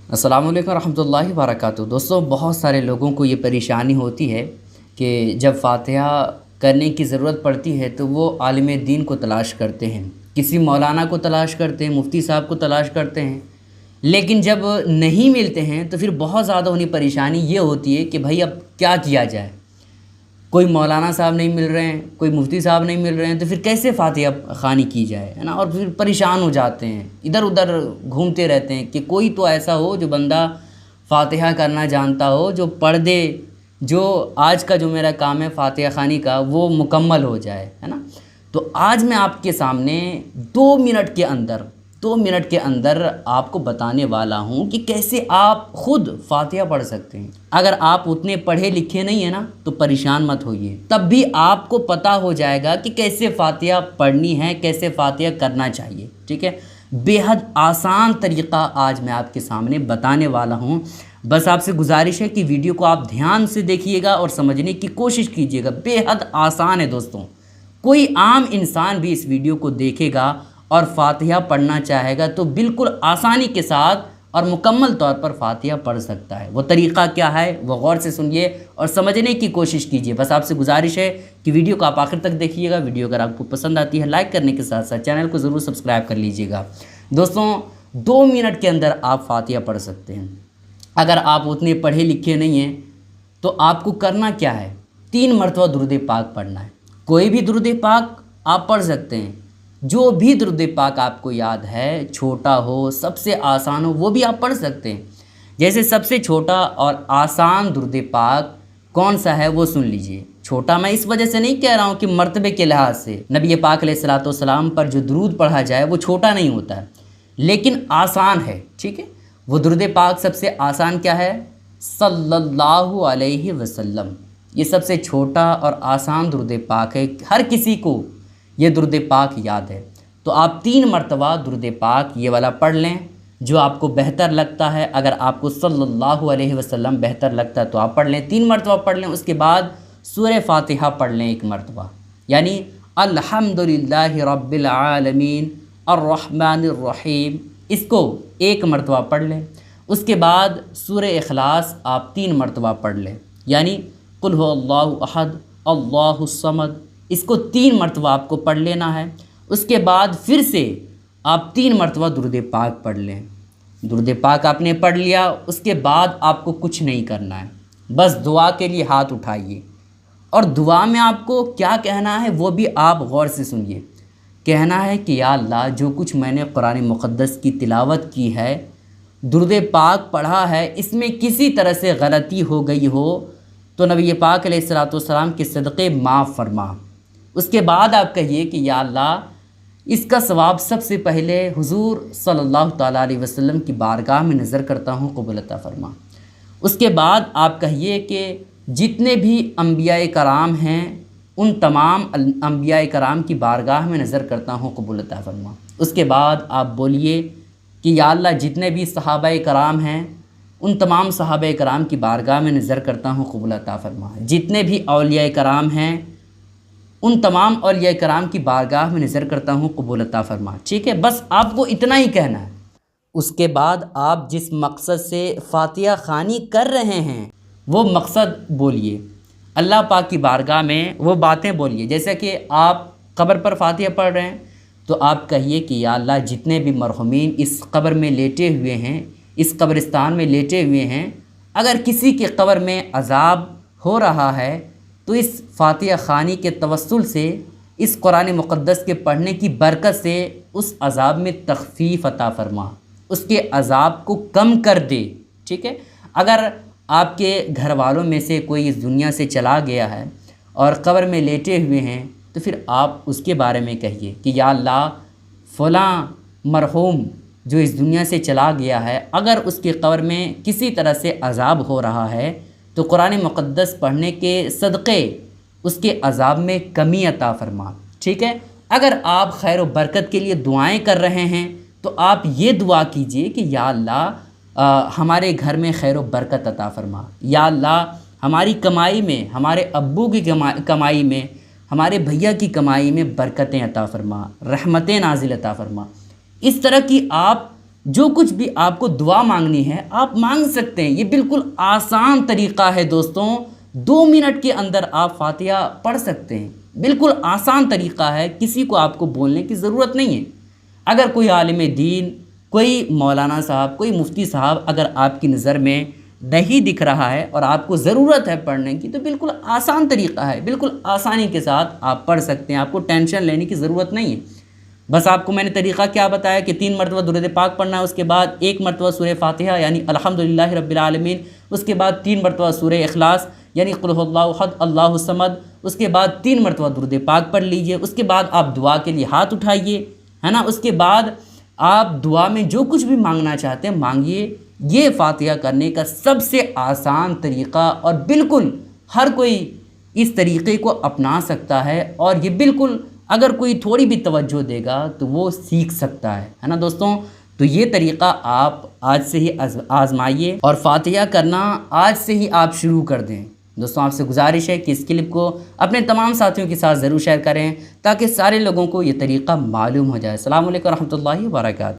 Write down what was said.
السلام علیکم ورحمۃ اللہ وبرکاتہ۔ دوستوں، بہت سارے لوگوں کو یہ پریشانی ہوتی ہے کہ جب فاتحہ کرنے کی ضرورت پڑتی ہے تو وہ عالم دین کو تلاش کرتے ہیں، کسی مولانا کو تلاش کرتے ہیں، مفتی صاحب کو تلاش کرتے ہیں، لیکن جب نہیں ملتے ہیں تو پھر بہت زیادہ انہیں پریشانی یہ ہوتی ہے کہ بھائی اب کیا کیا جائے۔ کوئی مولانا صاحب نہیں مل رہے ہیں، کوئی مفتی صاحب نہیں مل رہے ہیں، تو پھر کیسے فاتحہ خوانی کی جائے، ہے نا؟ اور پھر پریشان ہو جاتے ہیں، ادھر ادھر گھومتے رہتے ہیں کہ کوئی تو ایسا ہو جو بندہ فاتحہ کرنا جانتا ہو، جو پڑھ دے، جو آج کا جو میرا کام ہے فاتحہ خوانی کا وہ مکمل ہو جائے، ہے نا؟ تو آج میں آپ کے سامنے 2 منٹ کے اندر آپ کو بتانے والا ہوں کہ کیسے آپ خود فاتحہ پڑھ سکتے ہیں۔ اگر آپ اتنے پڑھے لکھے نہیں ہیں نا تو پریشان مت ہوئیے، تب بھی آپ کو پتہ ہو جائے گا کہ کیسے فاتحہ پڑھنی ہے، کیسے فاتحہ کرنا چاہیے، ٹھیک ہے؟ بے حد آسان طریقہ آج میں آپ کے سامنے بتانے والا ہوں۔ بس آپ سے گزارش ہے کہ ویڈیو کو آپ دھیان سے دیکھیے گا اور سمجھنے کی کوشش کیجیے گا۔ بے حد آسان ہے دوستوں، کوئی عام انسان بھی اس ویڈیو کو دیکھے گا اور فاتحہ پڑھنا چاہے گا تو بالکل آسانی کے ساتھ اور مکمل طور پر فاتحہ پڑھ سکتا ہے۔ وہ طریقہ کیا ہے وہ غور سے سنیے اور سمجھنے کی کوشش کیجیے۔ بس آپ سے گزارش ہے کہ ویڈیو کو آپ آخر تک دیکھیے گا۔ ویڈیو اگر آپ کو پسند آتی ہے لائک کرنے کے ساتھ ساتھ چینل کو ضرور سبسکرائب کر لیجیے گا۔ دوستوں، 2 منٹ کے اندر آپ فاتحہ پڑھ سکتے ہیں۔ اگر آپ اتنے پڑھے لکھے نہیں ہیں تو آپ کو کرنا کیا ہے؟ 3 مرتبہ درود پاک پڑھنا ہے۔ کوئی بھی درود پاک آپ پڑھ سکتے ہیں، جو بھی درود پاک آپ کو یاد ہے، چھوٹا ہو سب سے آسان ہو وہ بھی آپ پڑھ سکتے ہیں۔ جیسے سب سے چھوٹا اور آسان درود پاک کون سا ہے وہ سن لیجئے۔ چھوٹا میں اس وجہ سے نہیں کہہ رہا ہوں کہ مرتبے کے لحاظ سے نبی پاک علیہ الصلوۃ والسلام پر جو درود پڑھا جائے وہ چھوٹا نہیں ہوتا ہے، لیکن آسان ہے، ٹھیک ہے؟ وہ درود پاک سب سے آسان کیا ہے؟ صلی اللہ علیہ وسلم۔ یہ سب سے چھوٹا اور آسان درود پاک ہے، ہر کسی کو یہ درود پاک یاد ہے۔ تو آپ 3 مرتبہ درود پاک یہ والا پڑھ لیں جو آپ کو بہتر لگتا ہے۔ اگر آپ کو صلی اللہ علیہ وسلم بہتر لگتا ہے تو آپ پڑھ لیں، 3 مرتبہ پڑھ لیں۔ اس کے بعد سورہ فاتحہ پڑھ لیں 1 مرتبہ، یعنی الحمدللہ رب العالمین الرحمن الرحیم، اس کو 1 مرتبہ پڑھ لیں۔ اس کے بعد سورہ اخلاص آپ 3 مرتبہ پڑھ لیں، یعنی قل هو اللہ احد اللہ الصمد، اس کو 3 مرتبہ آپ کو پڑھ لینا ہے۔ اس کے بعد پھر سے آپ 3 مرتبہ درود پاک پڑھ لیں۔ درود پاک آپ نے پڑھ لیا، اس کے بعد آپ کو کچھ نہیں کرنا ہے، بس دعا کے لیے ہاتھ اٹھائیے، اور دعا میں آپ کو کیا کہنا ہے وہ بھی آپ غور سے سنیے۔ کہنا ہے کہ یا اللہ، جو کچھ میں نے قرآن مقدس کی تلاوت کی ہے، درود پاک پڑھا ہے، اس میں کسی طرح سے غلطی ہو گئی ہو تو نبی پاک علیہ الصلوۃ والسلام کے صدقے معاف فرما۔ اس کے بعد آپ کہیے کہ یا اللہ، اس کا ثواب سب سے پہلے حضور صلی اللہ تعالیٰ علیہ وسلم کی بارگاہ میں نظر کرتا ہوں، قبول عطا فرما۔ اس کے بعد آپ کہیے کہ جتنے بھی انبیاء کرام ہیں ان تمام انبیاء کرام کی بارگاہ میں نظر کرتا ہوں، قبول عطا فرما۔ اس کے بعد آپ بولیے کہ یا اللہ، جتنے بھی صحابہ کرام ہیں ان تمام صحابہ کرام کی بارگاہ میں نظر کرتا ہوں، قبول عطا فرما۔ جتنے بھی اولیاء کرام ہیں ان تمام اولیاء کرام کی بارگاہ میں نظر کرتا ہوں، قبول عطا فرما، ٹھیک ہے؟ بس آپ کو اتنا ہی کہنا ہے۔ اس کے بعد آپ جس مقصد سے فاتحہ خوانی کر رہے ہیں وہ مقصد بولیے، اللہ پاک کی بارگاہ میں وہ باتیں بولیے۔ جیسے کہ آپ قبر پر فاتحہ پڑھ رہے ہیں تو آپ کہیے کہ یا اللہ، جتنے بھی مرحومین اس قبر میں لیٹے ہوئے ہیں، اس قبرستان میں لیٹے ہوئے ہیں، اگر کسی کے قبر میں عذاب ہو رہا ہے تو اس فاتحہ خوانی کے توسل سے، اس قرآن مقدس کے پڑھنے کی برکت سے اس عذاب میں تخفیف عطا فرما، اس کے عذاب کو کم کر دے، ٹھیک ہے؟ اگر آپ کے گھر والوں میں سے کوئی اس دنیا سے چلا گیا ہے اور قبر میں لیٹے ہوئے ہیں تو پھر آپ اس کے بارے میں کہیے کہ یا اللہ، فلاں مرحوم جو اس دنیا سے چلا گیا ہے، اگر اس کی قبر میں کسی طرح سے عذاب ہو رہا ہے تو قرآن مقدس پڑھنے کے صدقے اس کے عذاب میں کمی عطا فرما، ٹھیک ہے؟ اگر آپ خیر و برکت کے لیے دعائیں کر رہے ہیں تو آپ یہ دعا کیجئے کہ یا اللہ، ہمارے گھر میں خیر و برکت عطا فرما، یا اللہ، ہماری کمائی میں، ہمارے ابو کی کمائی میں، ہمارے بھیا کی کمائی میں برکتیں عطا فرما، رحمتیں نازل عطا فرما۔ اس طرح کی آپ جو کچھ بھی آپ کو دعا مانگنی ہے آپ مانگ سکتے ہیں۔ یہ بالکل آسان طریقہ ہے دوستوں، 2 منٹ کے اندر آپ فاتحہ پڑھ سکتے ہیں، بالکل آسان طریقہ ہے، کسی کو آپ کو بولنے کی ضرورت نہیں ہے۔ اگر کوئی عالم دین، کوئی مولانا صاحب، کوئی مفتی صاحب اگر آپ کی نظر میں نہیں دکھ رہا ہے اور آپ کو ضرورت ہے پڑھنے کی، تو بالکل آسان طریقہ ہے، بالکل آسانی کے ساتھ آپ پڑھ سکتے ہیں، آپ کو ٹینشن لینے کی ضرورت نہیں ہے۔ بس آپ کو میں نے طریقہ کیا بتایا کہ 3 مرتبہ درود پاک پڑھنا ہے، اس کے بعد 1 مرتبہ سورہ فاتحہ یعنی الحمدللہ رب العالمین، اس کے بعد 3 مرتبہ سورہ اخلاص یعنی قل هو اللہ احد اللہ الصمد، اس کے بعد 3 مرتبہ درود پاک پڑھ لیجئے، اس کے بعد آپ دعا کے لیے ہاتھ اٹھائیے، ہے نا، اس کے بعد آپ دعا میں جو کچھ بھی مانگنا چاہتے ہیں مانگیے۔ یہ فاتحہ کرنے کا سب سے آسان طریقہ، اور بالکل ہر کوئی اس طریقے کو اپنا سکتا ہے، اور یہ بالکل اگر کوئی تھوڑی بھی توجہ دے گا تو وہ سیکھ سکتا ہے نا دوستوں۔ تو یہ طریقہ آپ آج سے ہی آزمائیے اور فاتحہ کرنا آج سے ہی آپ شروع کر دیں۔ دوستوں آپ سے گزارش ہے کہ اس کلپ کو اپنے تمام ساتھیوں کے ساتھ ضرور شیئر کریں تاکہ سارے لوگوں کو یہ طریقہ معلوم ہو جائے۔ السلام علیکم ورحمۃ اللہ وبرکاتہ۔